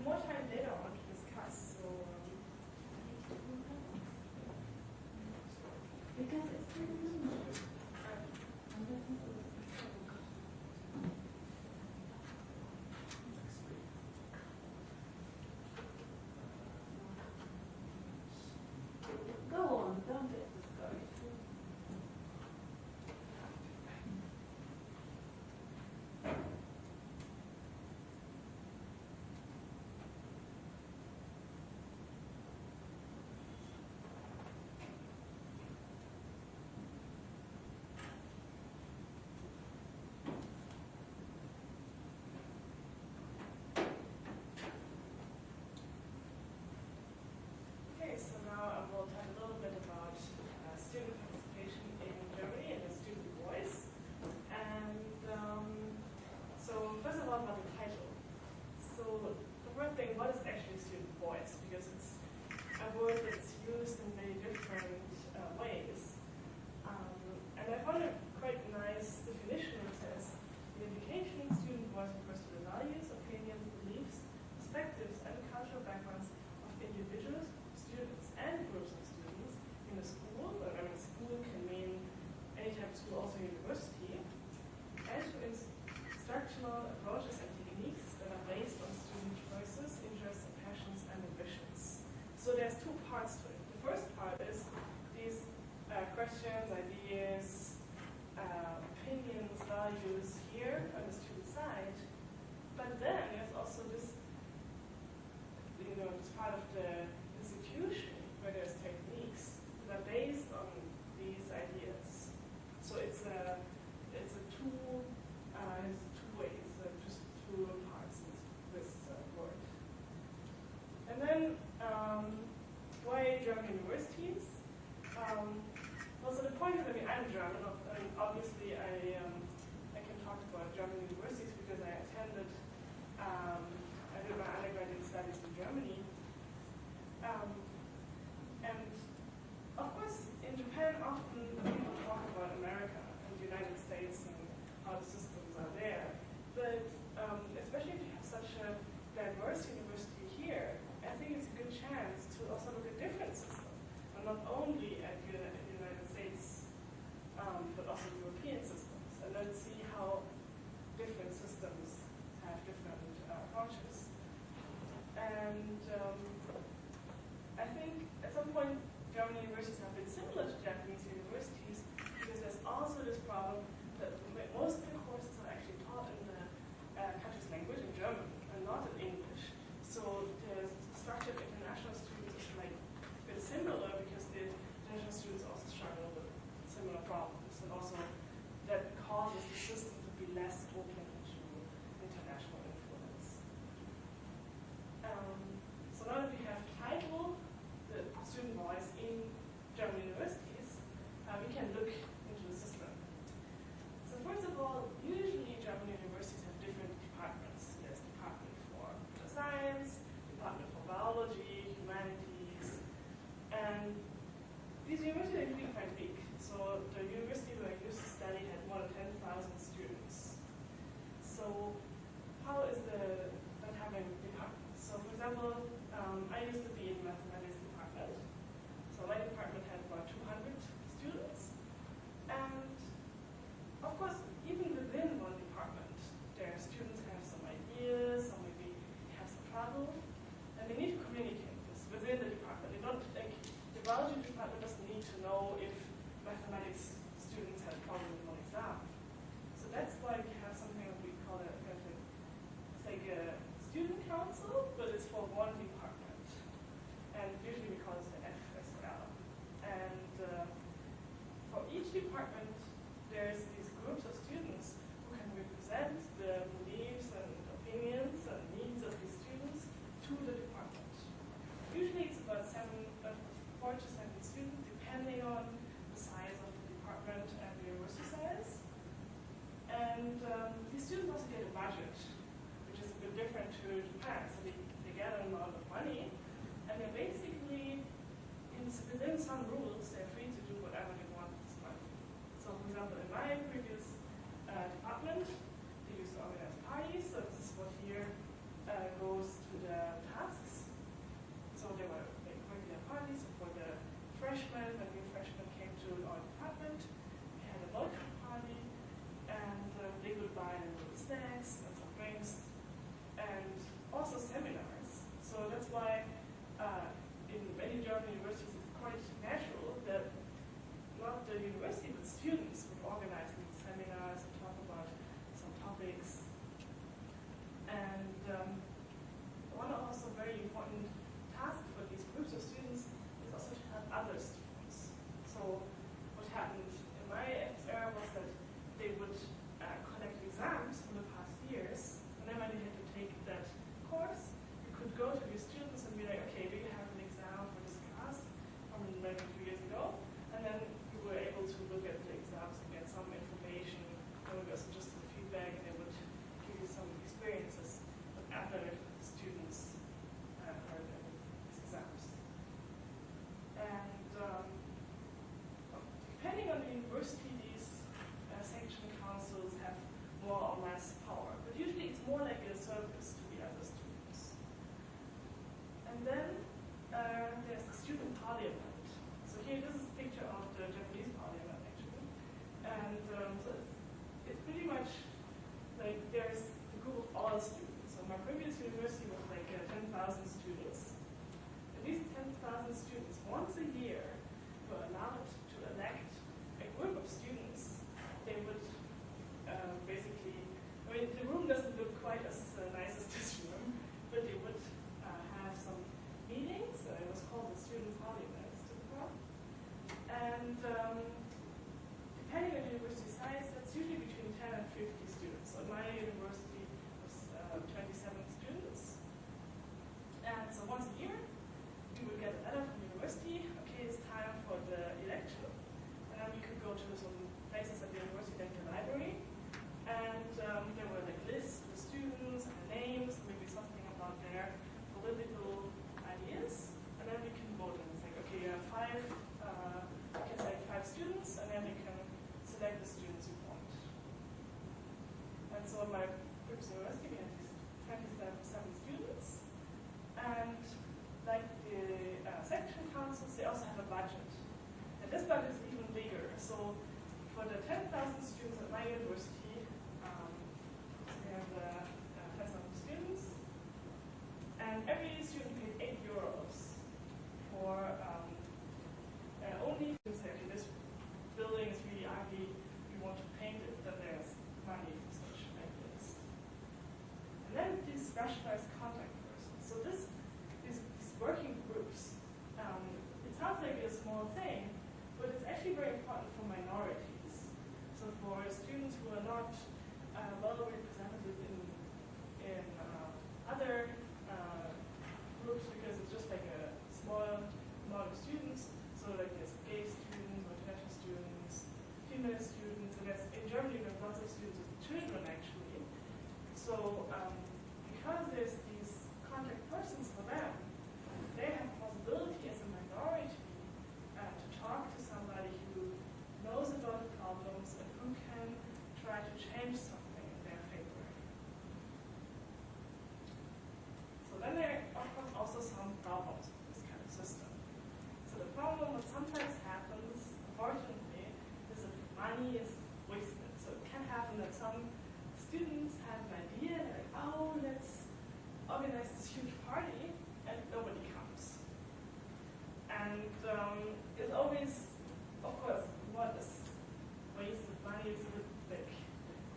more time later on to discuss. So, because it's go on, don't get discouraged. okay, so now I will talk a little bit about student participation in Germany and the student voice. And so first of all, about the title. So the first thing, what is actually student voice? Because it's a word that's used in many different ways. And I found a quite nice definition which says, the indication student voice refers to the values, opinions, beliefs, perspectives, and cultural backgrounds of individuals, students, and groups of students in a school. I mean, school can mean any type of school, also university, and to instructional approaches and techniques that are based on student choices, interests, passions, and ambitions. So there's two parts to it. The first part is these questions, ideas, opinions, values here on the student side. But then there's also this, this part of the institution where there's techniques that are based on these ideas. So it's a two ways, just two parts in this word. And then why German universities? Well, so the point is, I mean, I'm German, and obviously I can talk about German universities because I attended, I did my undergraduate studies in Germany. And of course, in Japan, often people talk about America and the United States and how the systems are there. But especially if you have such a diverse university here, I think it's a good chance to also look at different systems, and not only at the United States, but also European systems, and then see how different systems have different approaches. And I think at some point German universities have been similar to Japanese universities because there's also this problem that most of the courses are actually taught in the country's language, in German, and not in English. So the structure of international students is like a bit similar because the international students also struggle with similar problems, and also that causes the system to be less open to international influence. So now that we have title, the student voice in German universities, we can look into the system. So first of all, usually German universities have different departments. There's department for science, department for biology, humanities, and these universities are usually quite big. So the university where I used to study had more than 10,000 students. So how is that having departments? So for example, I used to be in the mathematics department. So my department had about 200 students. And of course, even within one department, their students have some ideas, or maybe have some trouble, and they need to communicate this within the department. They don't, like, the biology department doesn't need to know if mathematics students had a problem with one exam. So that's why we have something that we call it's like a student council, but it's for one department. And usually we call it the FSL. And for each department, there's these groups of students who can represent the beliefs and opinions and needs of these students to the department. Usually it's about 4 to 7 students, depending on the size of the department and the university size. And these students also get a budget, which is a bit different to Japan. So they get an amount of money, and they're basically, within some rules, they're free to do whatever they want with this money. So for example, in my previous department, they used to organize parties. So this is what here goes to the lot of students. So my previous university was like 10,000 students. And these 10,000 students, once a year, were allowed to elect a group of students. They would basically, I mean, the room doesn't look quite as nice as this room, but they would have some meetings. It was called the student parliament. And depending on the university size, that's usually between 10 and 50 students. So my university was 27 students. And so once a year, we would get a letter from the university, okay, it's time for the election. And then we could go to some places at the university, like the library. And there were like lists of the students and the names, maybe something about their political ideas. And then we can vote and it's like, okay, you have five students, and then we can select the students you want. And so my previous university, we had 27 students, and like the section councils, they also have a budget. And this budget is even bigger. So for the 10,000 students at my university, we have 10,000 students, and every student paid €8 for only this building is really ugly, we want to paint it, that there's money for such like this. And then these specialized contact persons. So these working groups, it sounds like a small thing, but it's actually very important for minorities. So for students who are not well represented in other groups, because it's just like a small amount of students. So like there's gay students, international students, female students, and in Germany there's lots of students with children actually. So because there's these contact persons for them, they have possibility as a minority to talk to somebody who knows about the problems and who can try to change something in their favor. So then there are of course also some problems with this kind of system. So the problem that sometimes happens, unfortunately, is that money is wasted. So it can happen that some students have an idea, they're like, oh, let's organize this huge party, and nobody comes. And it's always, of course, what is wasted money is a bit like,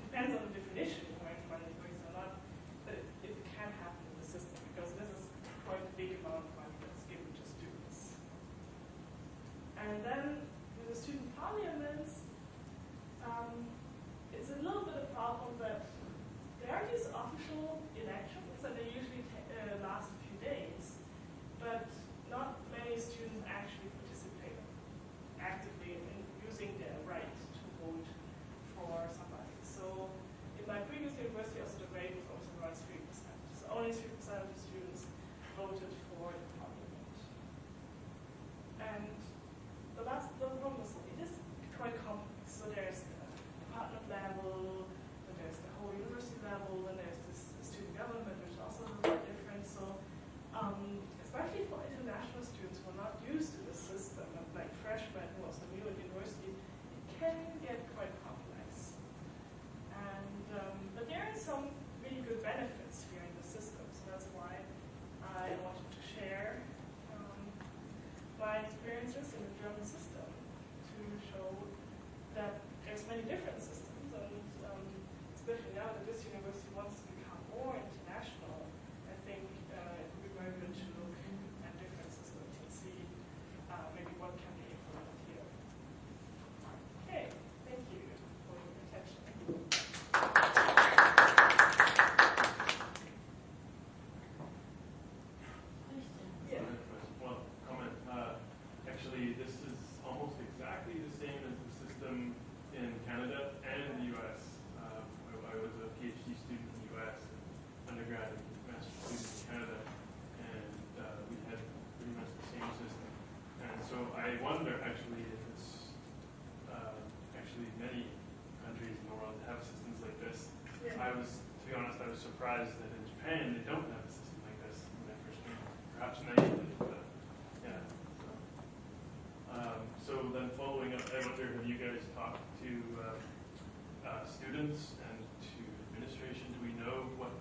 depends on the definition of when money is wasted or not, but it can happen in the system because this is quite a big amount of money that's given to students. And then with the student parliaments, it's a little bit of a problem that there are these official elections and they usually last a few days, but not many students actually participate actively in using their right to vote for somebody. So in my previous university, also the rate was also around 3%. So only 3% of the students voted for the parliament. And the problem is it is quite complex. So there's the department level, and there's the whole university level, and there's this student government, which is also a little bit different. So especially for international students who are not used to this system, and like freshmen who are also new at university, it can get quite complex. And but there are some really good benefits here in the system. So that's why I wanted to share my experiences in the German system to show that there's many different systems, and especially now that this university wants to become more international, I think it would be very good to look at different systems and see maybe what can be implemented here. Okay, thank you for your attention. Actually, this is almost exactly the same as the system in Canada and in the U.S. I was a PhD student in the U.S., undergrad and master's student in Canada, and we had pretty much the same system. And so I wonder actually if it's actually many countries in the world have systems like this. Yeah. To be honest, I was surprised that in Japan they don't have a system like this when I first came. Perhaps many of them, but yeah. So then following up, I wonder, have you guys talked to students and to administration? Do we know what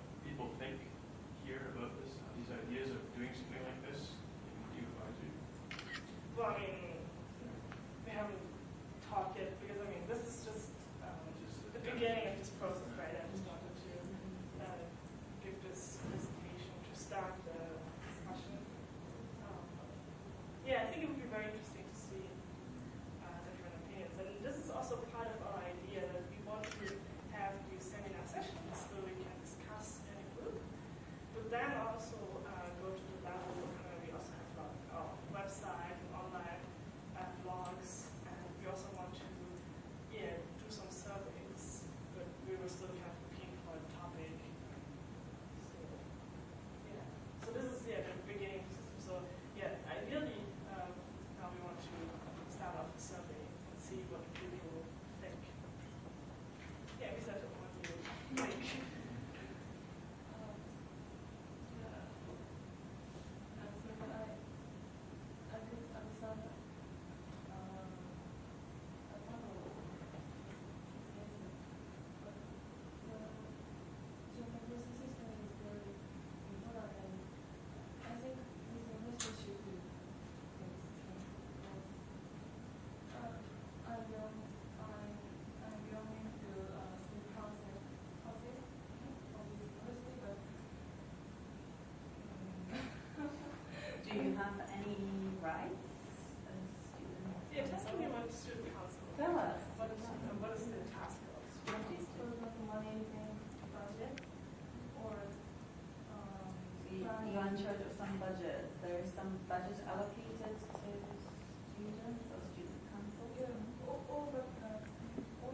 You are in charge of some budget. There is some budget allocated to students or student council? Yeah, all the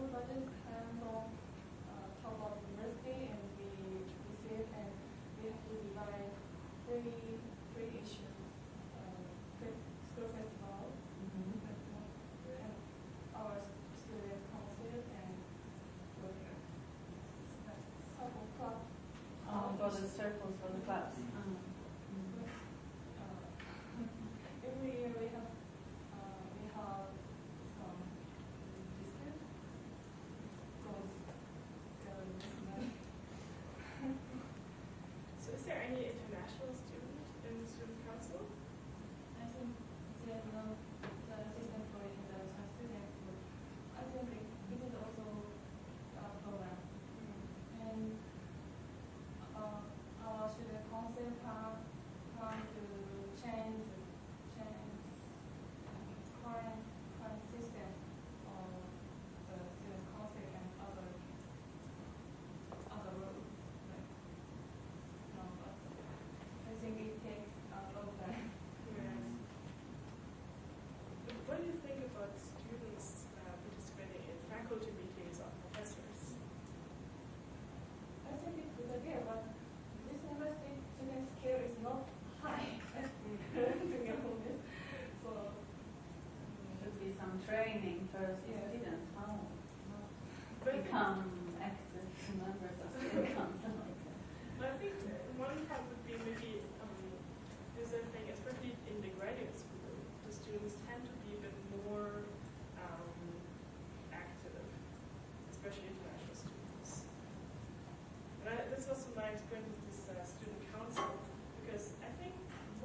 budget come from top of university, and we receive, and we have to divide three issues. School festival, and our student council, and circle club. For the circles, for the clubs. Every year we have some discount because there is money. So is there any international student in the student council? I think there's no the system for international students, but I think it is also a program. And our student council plan to change current system of the student council and other rules. Like, no, but I think it takes a long time. Yes. But what do you think about students participating in faculty meetings or professors? I think it's a good idea, but this university student scale is not high to get on this. So Should be some training for Yes. students, how But become active members of student council like that. I think one part would be maybe is I think especially in the graduate school, the students tend to be a bit more active, especially international students. And this was my experience with this student council, because I think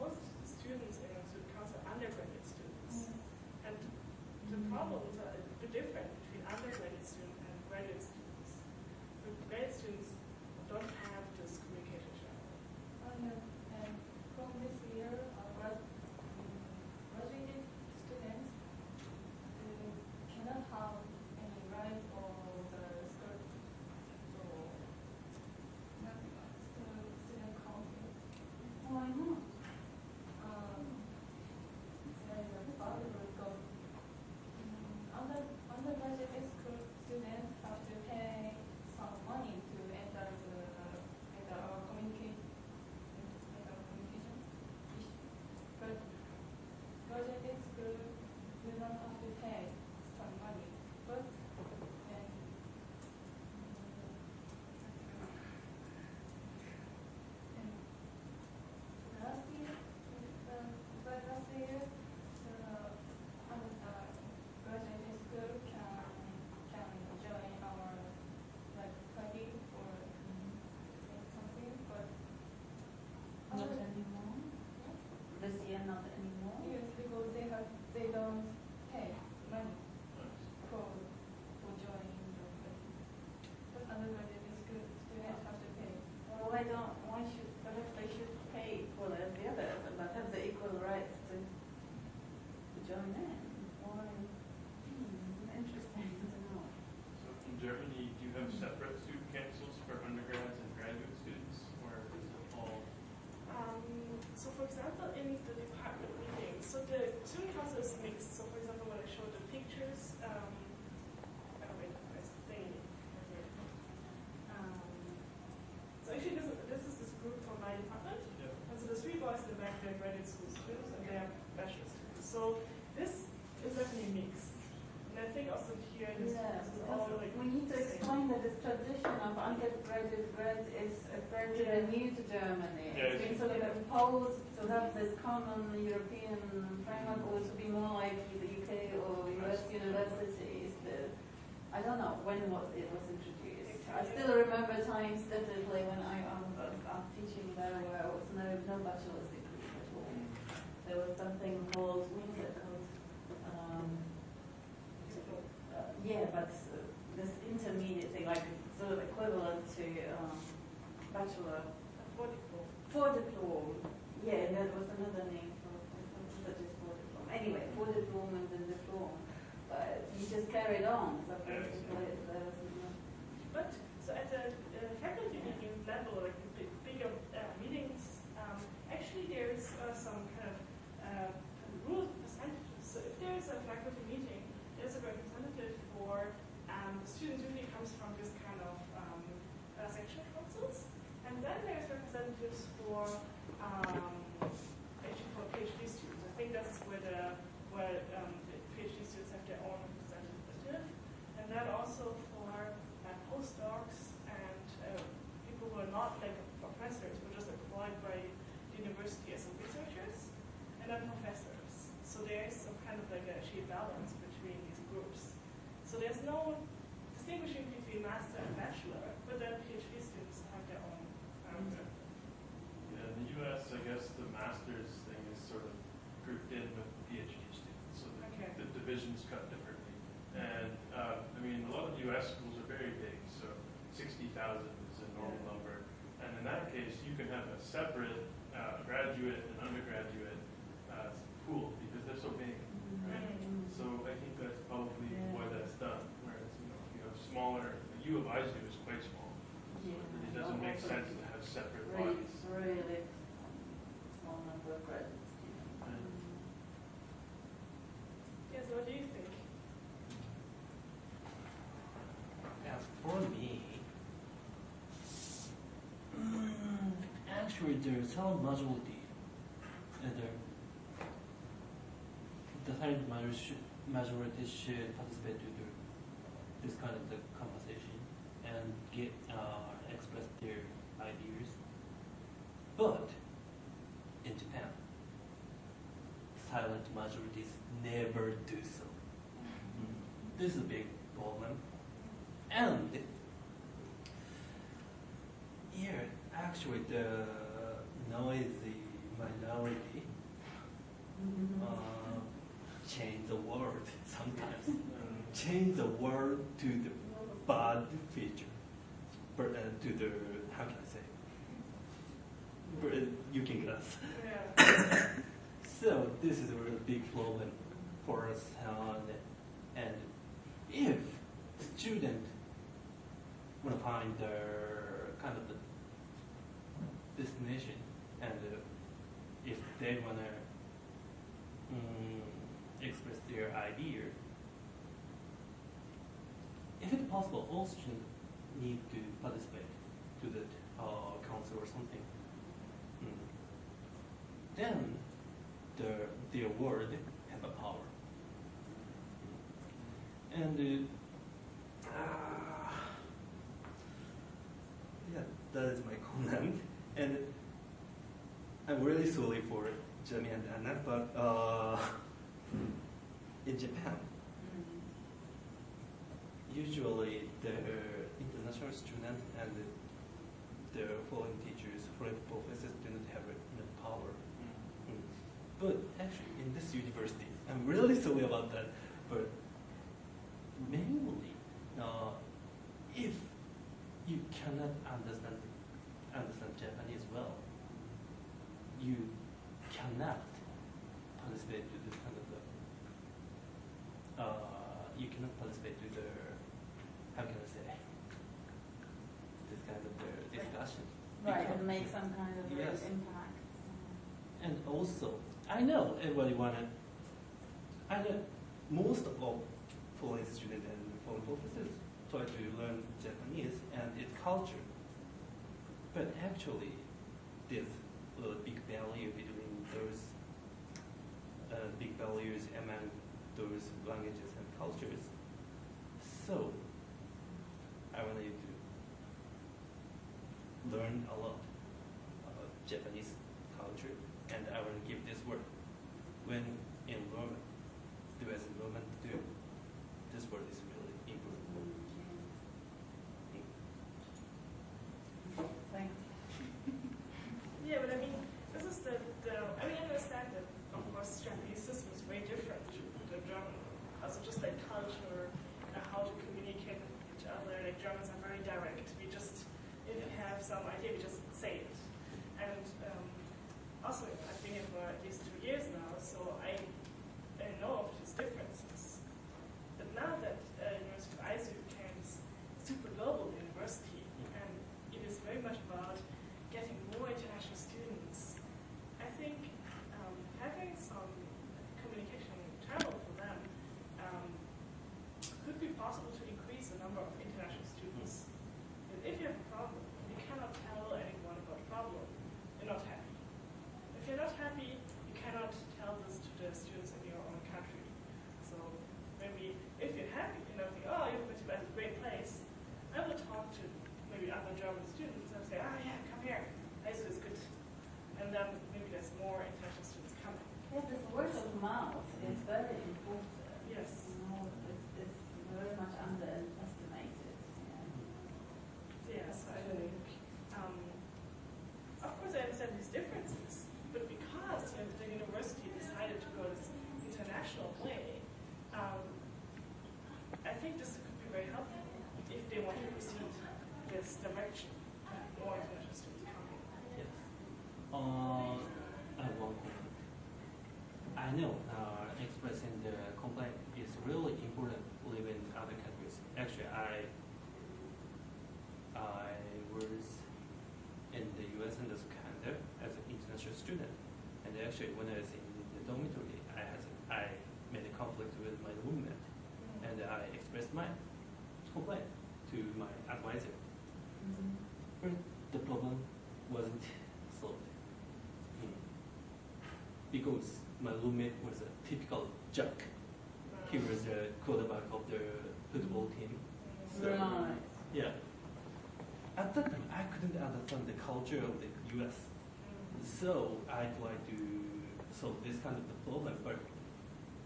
most students in a student council are undergraduate students. And the problems are a bit different between undergraduate students and graduate students. The graduate students don't have this communication channel. and from this year, graduated students cannot have any right or the skirt or student council. Why not? There is a problem because undergraduate school students have to pay some money to enter our communication. But graduate school do not have to pay some money. But and, last year, graduate school can join our party or something, but Not anymore? This year not anymore? yes, because they don't pay money for joining the party. But undergraduate school students have to pay. Well, why should, perhaps they should pay equal as the others, but have the equal rights to join in? Why? Interesting to know. So in Germany, do you have separate student councils for undergrads and graduate students, or is it all? So for example, in the department meetings, so the student council is mixed. So for example, when I show the pictures, so actually this is this group from my department. Yeah. And so the three boys in the back, they're graduate school students, and they are bachelor students. So this is definitely mixed. And I think also here, this is all like we need to the same. explain that this tradition of undergraduate grad is fairly new to Germany. Yeah, It's been sort of imposed to have this common European framework, or to be more like the UK or US universities. I don't know when it was introduced. I still remember times vividly when I was teaching there where there was no bachelor's degree at all. There was something called, what was it called? Yeah, but this intermediate thing, like sort of equivalent to bachelor. For diploma. Yeah, that was another name for such as for diploma. Anyway, for diploma and then diploma. But you just carried on. So basically, there was But so at the faculty meeting level, like the bigger meetings, representatives for actually for PhD students. I think that's where the PhD students have their own representative, and then also for postdocs and people who are not like professors, who are just employed by the university as researchers, and then professors. So there is some kind of like a sheer balance between these groups. So there's no distinguishing between master and bachelor, but then PhD students have their own. Yeah, in the U.S., I guess the master's thing is sort of grouped in with PhD students, so the division's cut differently. And I mean, a lot of U.S. schools are very big, so 60,000 is a normal number. And in that case, you can have a separate graduate and undergraduate pool because they're so big, right? So I think that's probably why that's done. Whereas, you know, if you have smaller, the U of I's is quite small. So it doesn't make sense to have separate bodies. Really small number of graduate students. Yes, what do you think? As for me, actually there's some majority, and the silent majority should participate to this kind of the conversation and get express their ideas. But in Japan, silent majorities never do so. This is a big problem. And here, actually, the noisy minority change the world sometimes. Change the world to the bad feature, but to the, how can I say? You can guess. Yeah. So this is a really big problem for us, and if student want to find their kind of the destination, and if they want to express their idea, if it's possible, all students need to participate to the council or something. Then their word have a power. And yeah, that is my comment. And I'm really sorry for Jamie and Anna, but in Japan, usually the international students and the foreign teachers, foreign professors do not have enough power. But actually, in this university, I'm really sorry about that, but mainly, if you cannot understand Japanese well, you cannot participate to this kind of you cannot participate to the, how can I say, this kind of the discussion. Right, and make some kind of Yes. impact. And also, I know everybody wanted, I know most of foreign students and foreign professors try to learn Japanese and its culture. But actually, there's a big barrier between those big barriers among those languages and cultures. So, I want you to learn a lot about Japanese culture, and I will give this word. When in Roman, do as Roman do. This word is really important. Thanks. Yeah, but I mean, this is the I mean, I understand that, of course, Japanese system is very different to the German. Also, just like culture, how to communicate with each other. Like, Germans are very direct. We just, if we have some idea, we just say it. And also, I've been here for at least 2 years now, so I know of these differences. But now that University of ISU becomes a super global university, and it is very much about getting more international students, I think having some communication channel for them could be possible to increase the number of international students. But if you have a problem, you cannot tell any think this could be very helpful if they want to proceed this direction, more international students coming. Yes. I have one comment. I know expressing the complaint is really important living in other countries. Actually, I was in the US and also Canada as an international student. And actually, when I was in the dormitory, I made a conflict with my roommate, and I expressed my complaint to my advisor. But the problem wasn't solved. Because my roommate was a typical jock. He was the quarterback of the football team. So, Right. yeah. At that time, I couldn't understand the culture of the US. So I tried to solve this kind of the problem, but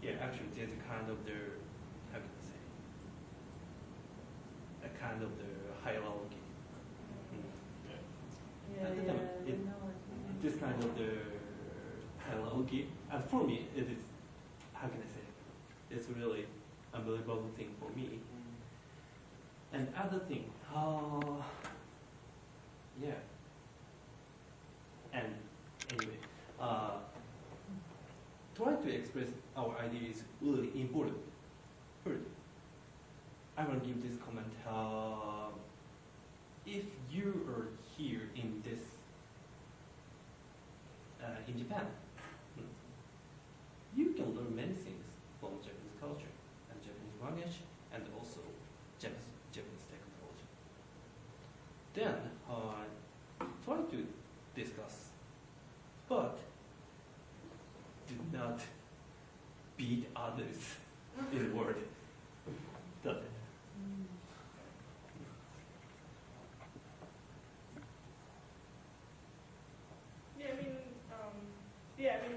yeah, actually there's a kind of the, how can I say, a kind of the hierarchy. Yeah, At the time, yeah, I know what you mean. This kind of the hierarchy, and for me, it is, how can I say, it's really unbelievable thing for me. And other thing, yeah. And anyway, trying to express our idea is really important. First, I will give this comment. If you are here in this, in Japan, you can learn many things from Japanese culture and Japanese language, and also Japanese technology. Then, try to discuss, but do not beat others in the world. That's it.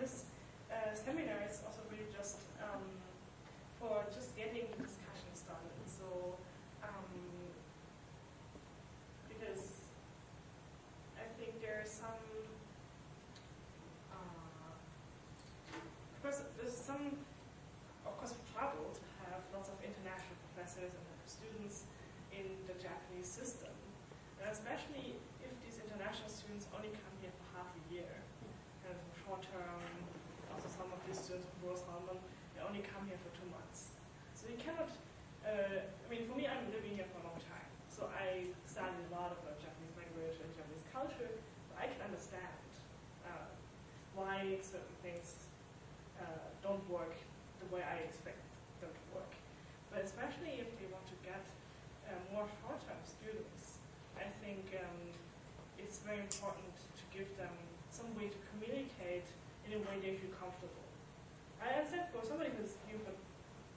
This seminar is also really just for just getting the discussion started. So, because I think there are some, of course, trouble to have lots of international professors and students in the Japanese system, and especially if these international students only come here for half a year. Kind of short term, also some of these students from Salmon, they only come here for 2 months. So you cannot, for me, I'm living here for a long time. So I studied a lot about Japanese language and Japanese culture. So I can understand why certain things don't work the way I expect them to work. But especially if they want to get more short-term students, I think it's very important to give them some way to communicate in a way they feel comfortable. I understand for somebody who's here for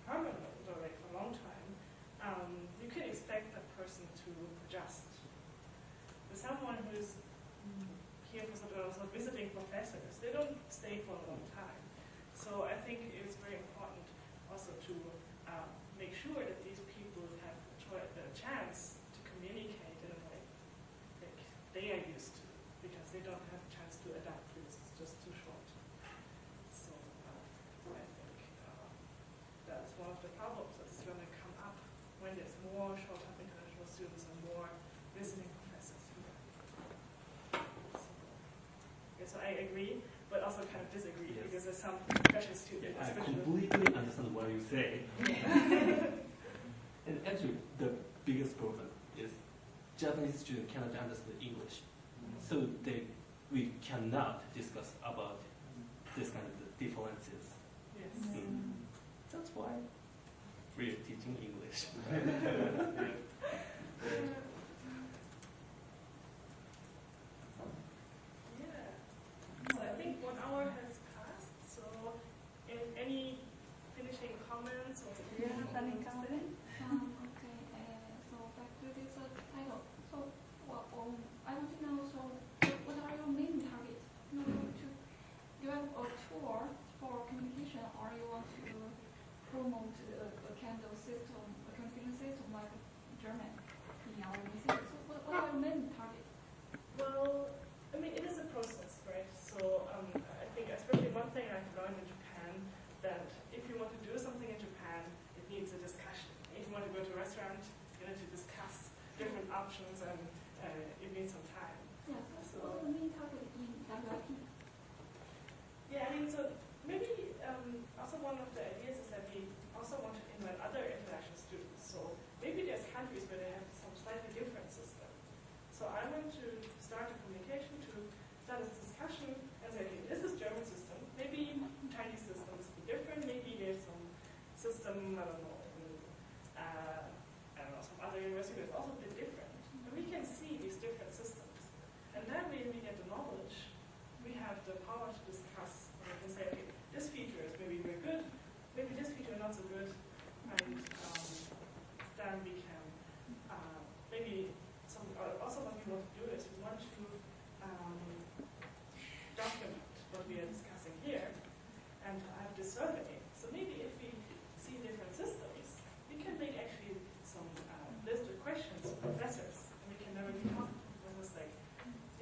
permanent or like for a long time, you can expect that person to adjust. But someone who's here for sort of visiting professors, they don't stay for a long time. So I think it's very important also to make sure that these people have the chance to communicate in a way like they are used to, because they don't have a chance to adapt because it's just too short. So I think that's one of the problems that's going to come up when there's more short-term international students and more visiting professors here. So I agree, but also kind of disagree, Yes. because there's some special students. I completely understand what you say. And actually, the biggest problem is Japanese students cannot understand English. So we cannot discuss about this kind of differences. Yes. That's why we are teaching English. Yeah. So I think 1 hour has passed. So any finishing comments or? Do you have any comment? Okay, so back to this title. So, I want to know, so what are your main targets? You want to develop a tool for communication, or you want to promote a kind of system, a communication system like German in our options and it needs some time. Yeah, so what's the main target in WIP? Yeah, I mean, so maybe also one of the ideas is that we also want to invite other international students. So maybe there's countries where they have some slightly different system. So I want to start a communication to start a discussion and say, okay, this is German system. Maybe Chinese system is a bit different. Maybe there's some system, I don't know, some other university that's also a bit different. And we can see these different systems. And then when we get the knowledge, we have the power to discuss. And we can say, okay, this feature is maybe very good, maybe this feature is not so good, and then we can maybe also what we want to do is we want to document what we are discussing here and have this survey. So maybe if we see different systems, we can make actually some list of questions to professors, and we can never be talking to professors like,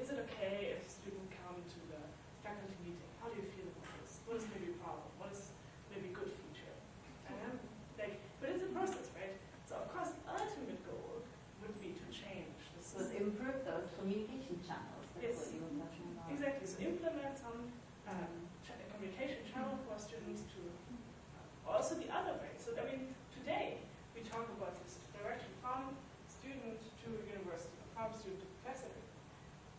is it okay if a student come to the faculty meeting? How do you feel about this? What is maybe a problem? What is maybe a good feature? And then, but it's a process, right? So of course, the ultimate goal would be to change the So system. improve those communication channels. That's what you were touching on. Exactly. So implement some communication channel for students to also the other way. So I mean, today we talk about this direction from student to university, from student to professor.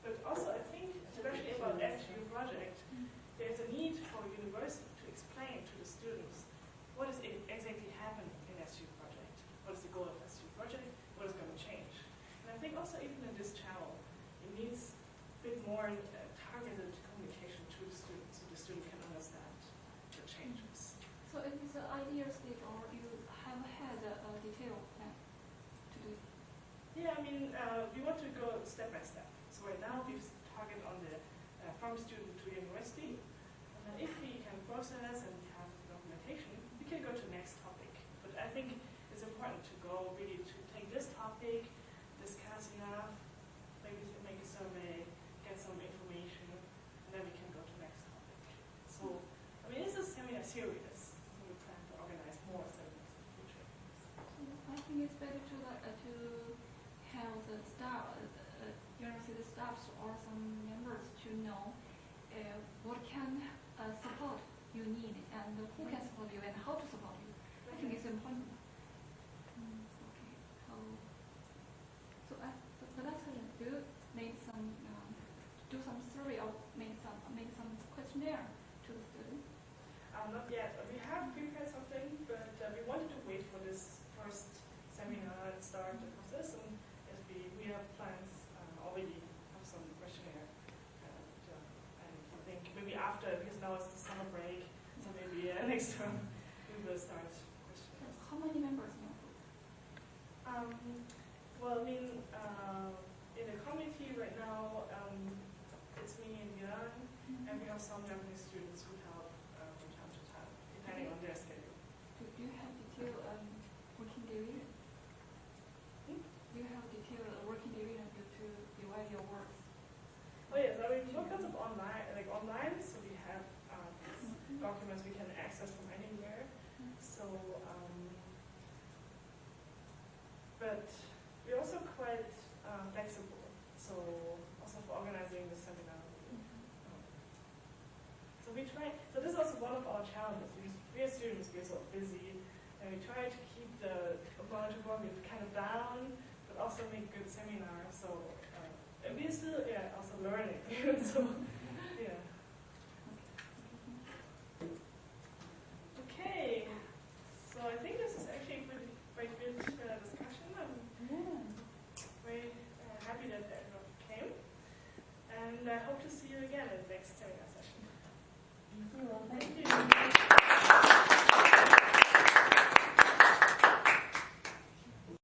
But also, I think, especially about SU project, there's a need for a university to explain to the students what is exactly happening in SU project, what is the goal of SU project, what is going to change. And I think also even in this channel, it needs a bit more targeted communication to the student, so the student can understand the changes. So it is an idea stage, or you have had a detailed plan to do it? Yeah, I mean, we want to go step by step. So right now we target on the from student to university. And then if we can process and have documentation, we can go to next topic. But I think it's important to go really to take this topic, discuss enough, maybe make a survey, get some information, and then we can go to next topic. So, I mean, this is seminar series. So we plan to organize more seminars in the future. So I think it's better to have the staff, university staffs or some members to know what can support you need and who can support you and how to support you. I think it's important. Okay. So the last question, do you make some do some survey or make some questionnaire to the students? Not yet. We have prepared something, but we wanted to wait for this first seminar and start the process. And as we have plans already have some questionnaire. And I think maybe after, because now it's the summer break, so maybe next term we will start questionnaires. How many members in your group? Well, I mean, in the committee right now, it's me and Jan, and we have some Japanese students who help from time to time, depending on their schedule. Do you have detailed working division? Hmm? Do you have detailed working division to divide your works? Oh yes, I mean, all kinds of online, so we have documents we can access from anywhere. So, but we're also quite flexible. So, also for organizing the seminar. So we try. So this is also one of our challenges. We as students, we're so busy, and we try to keep the amount of work kind of down, but also make good seminars. So. And we're still, also learning. So, yeah. Okay. So I think this is actually a quite good discussion. I'm very happy that everyone came. And I hope to see you again at the next seminar session. Thank you.